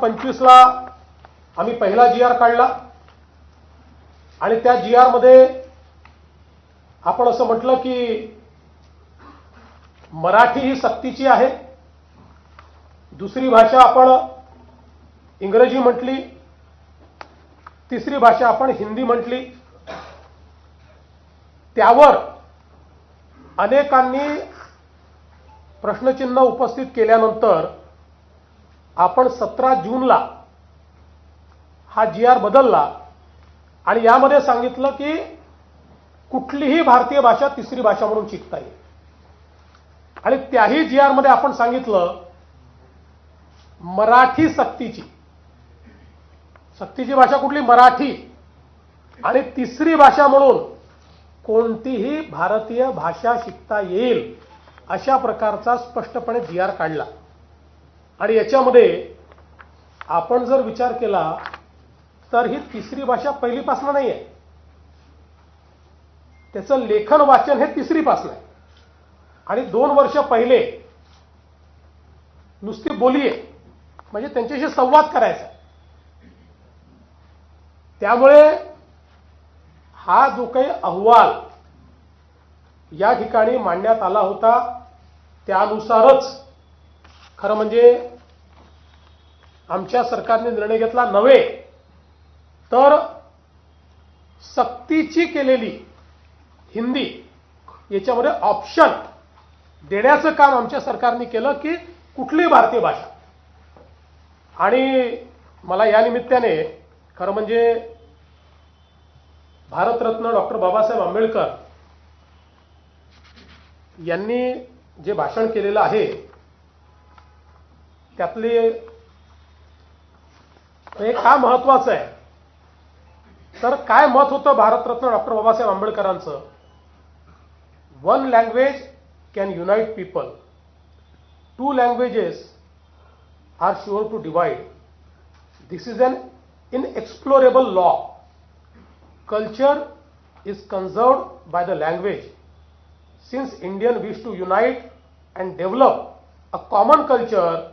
25 ला आम्ही पहिला GR काढला आणि त्या GR मध्ये आपण असं म्हटलं की मराठी ही सक्तीची आहे, दुसरी भाषा आपण इंग्रजी म्हटली, तिसरी भाषा आपण हिंदी म्हटली। त्यावर अनेकांनी प्रश्नचिन्ह उपस्थित केल्यानंतर आपण 17 जूनला हा GR बदलला आणि यामध्ये सांगितलं की कुठलीही भारतीय भाषा तिसरी भाषा म्हणून शिकता येईल। आणि त्याही GR मध्ये आपण सांगितलं मराठी सक्तीची भाषा कुठली, मराठी, आणि तिसरी भाषा म्हणून कोणतीही भारतीय भाषा शिकता येईल अशा प्रकारचा स्पष्टपणे GR काढला। आणि याच्यामध्ये आपण जर विचार केला तर ही तिसरी भाषा पहिलीपासून नाही आहे, त्याचं लेखन वाचन हे तिसरीपासून आहे आणि 2 वर्ष पहिले नुसती बोली आहे, म्हणजे त्यांच्याशी संवाद करायचा। त्यामुळे हा जो काही अहवाल या ठिकाणी मांडण्यात आला होता त्यानुसारच खरं म्हणजे आमच्या सरकारने निर्णय घेतला नव्हे तर सक्तीची केलेली हिंदी याच्यामध्ये ऑप्शन देण्याचं काम आमच्या सरकारने केलं की कुठलीही भारतीय भाषा। आणि मला या निमित्ताने खरं म्हणजे भारतरत्न डॉक्टर बाबासाहेब आंबेडकर यांनी जे भाषण केलेलं आहे त्यातले हे का महत्वाचं आहे तर काय मत होतं Bharat Ratna doctor Babasaheb आंबेडकरांचं, one language can unite people, to languages R sure to divide, this is an इनएक्सप्लोरेबल law, culture is conserved by the language, since Indian wish to unite and develop a common culture,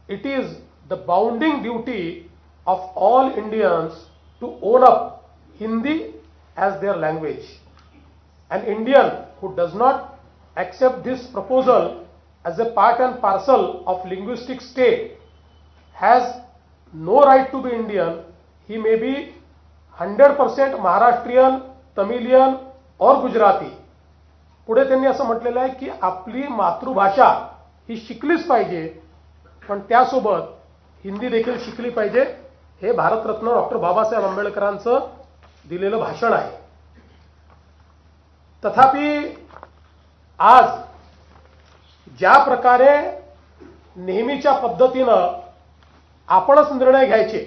it is the bounding duty of all Indians to own up Hindi as their language. An Indian who does not accept this proposal as a part and parcel of linguistic state has no right to be Indian. He may be 100% Maharashtrian, Tamilian or Gujarati. पुढे त्यांनी असं म्हटलेलं आहे की आपली मातृभाषा ही शिकलीच पाहिजे पण त्यासोबत हिंदी देखील शिकली पाहिजे। हे भारतरत्न डॉक्टर बाबासाहेब आंबेडकरांचं दिलेलं भाषण आहे। तथापि आज ज्या प्रकारे नेहमीच्या पद्धतीनं आपणच निर्णय घ्यायचे,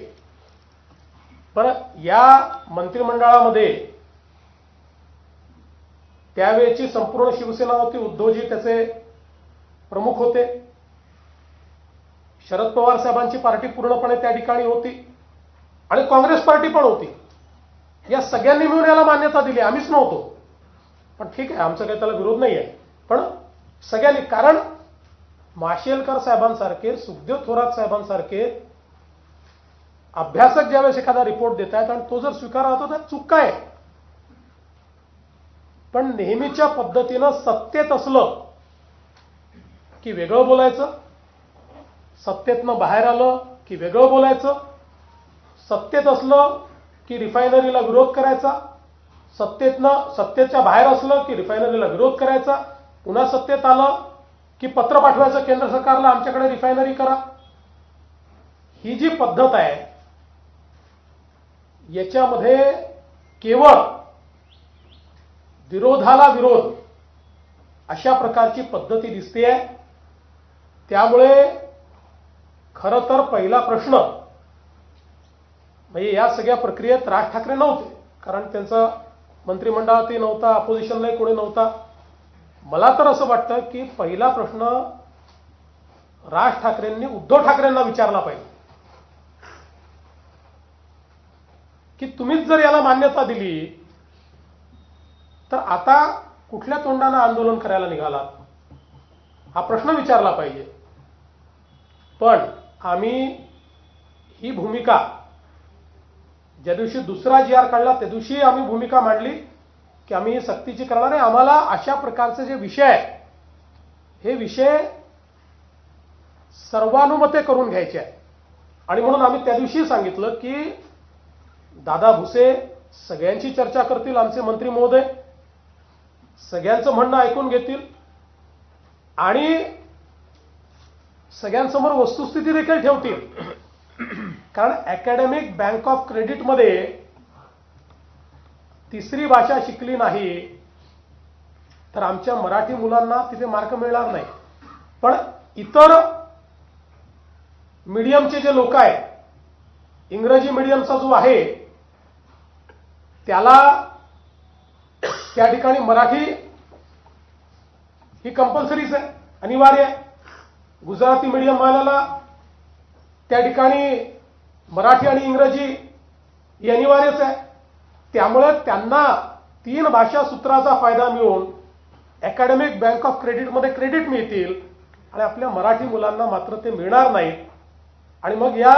पण या मंत्रिमंडळामध्ये त्यावेळेची संपूर्ण शिवसेना होती, उद्धवजी त्याचे प्रमुख होते, शरद पवार साहेबांची पार्टी पूर्णपणे त्या ठिकाणी होती आणि काँग्रेस पार्टी पण होती। या सगळ्यांनी मिळून याला मान्यता दिली, आम्हीच नव्हतो, पण ठीक आहे आमचा काही त्याला विरोध नाही आहे, पण सगळ्यांनी, कारण माशेलकर साहेबांसारखे, सुखदेव थोरात साहेबांसारखे अभ्यासक ज्यावेळेस एखादा रिपोर्ट देत आहेत आणि तो जर स्वीकारा होता तर चूक काय आहे। पण नेहमीच्या पद्धतीनं सत्तेत असलं की वेगळं बोलायचं, सत्तेतनं बाहेर आलं की वेगळं बोलायचं, सत्तेत असलं की रिफायनरीला विरोध करायचा, सत्तेच्या बाहेर असलं की रिफायनरीला विरोध करायचा, पुन्हा सत्तेत आलं की पत्र पाठवायचं केंद्र सरकारला आमच्याकडे रिफायनरी करा। ही जी पद्धत आहे याच्यामध्ये केवळ विरोधाला विरोध अशा प्रकारची पद्धती दिसते। त्यामुळे खरं तर पहिला प्रश्न म्हणजे या सगळ्या प्रक्रियेत राज ठाकरे नव्हते, कारण त्यांचा मंत्रिमंडळातही नव्हता, अपोजिशनलाही कोणी नव्हता। मला तर असं वाटतं की पहिला प्रश्न राज ठाकरेंनी उद्धव ठाकरेंना विचारला पाहिजे की तुम्हीच जर याला मान्यता दिली तर आता कुठल्या तोंडाने आंदोलन करायला निघालात, हा प्रश्न विचारला पाहिजे। पण आम्ही ही भूमिका ज्या दिवशी दुसरा जी आर काढला त्या दिवशी आम्ही भूमिका मांडली की आम्ही ही सक्तीची करणार आहे. आम्हाला अशा प्रकारचे जे विषय आहेत हे विषय सर्वानुमते करून घ्यायचे आहे. आणि म्हणून आम्ही त्या दिवशी सांगितलं की दादा भुसे सगळ्यांची चर्चा करतील, आमचे मंत्री महोदय सगळ्यांचं म्हणणं ऐकून घेतील आणि सगळ्यांसमोर वस्तुस्थिती देखील ठेवतील. कारण अकॅडमिक बँक ऑफ क्रेडिटमध्ये तिसरी भाषा शिकली नाही तर आमच्या मराठी मुलांना तिथे मार्क मिळणार नाही. पण इतर मीडियमचे जे लोक आहेत, इंग्रजी मीडियमचा जो आहे त्याला त्या ठिकाणी मराठी ही कंपल्सरीच आहे, अनिवार्य आहे. गुजराती मीडियम वाल्याला त्या ठिकाणी मराठी आणि इंग्रजी ही अनिवार्यच आहे. त्यामुळे त्यांना 3 भाषा सूत्राचा फायदा मिळून अकॅडमिक बँक ऑफ क्रेडिटमध्ये क्रेडिट मिळतील आणि आपल्या मराठी मुलांना मात्र ते मिळणार नाहीत. आणि मग या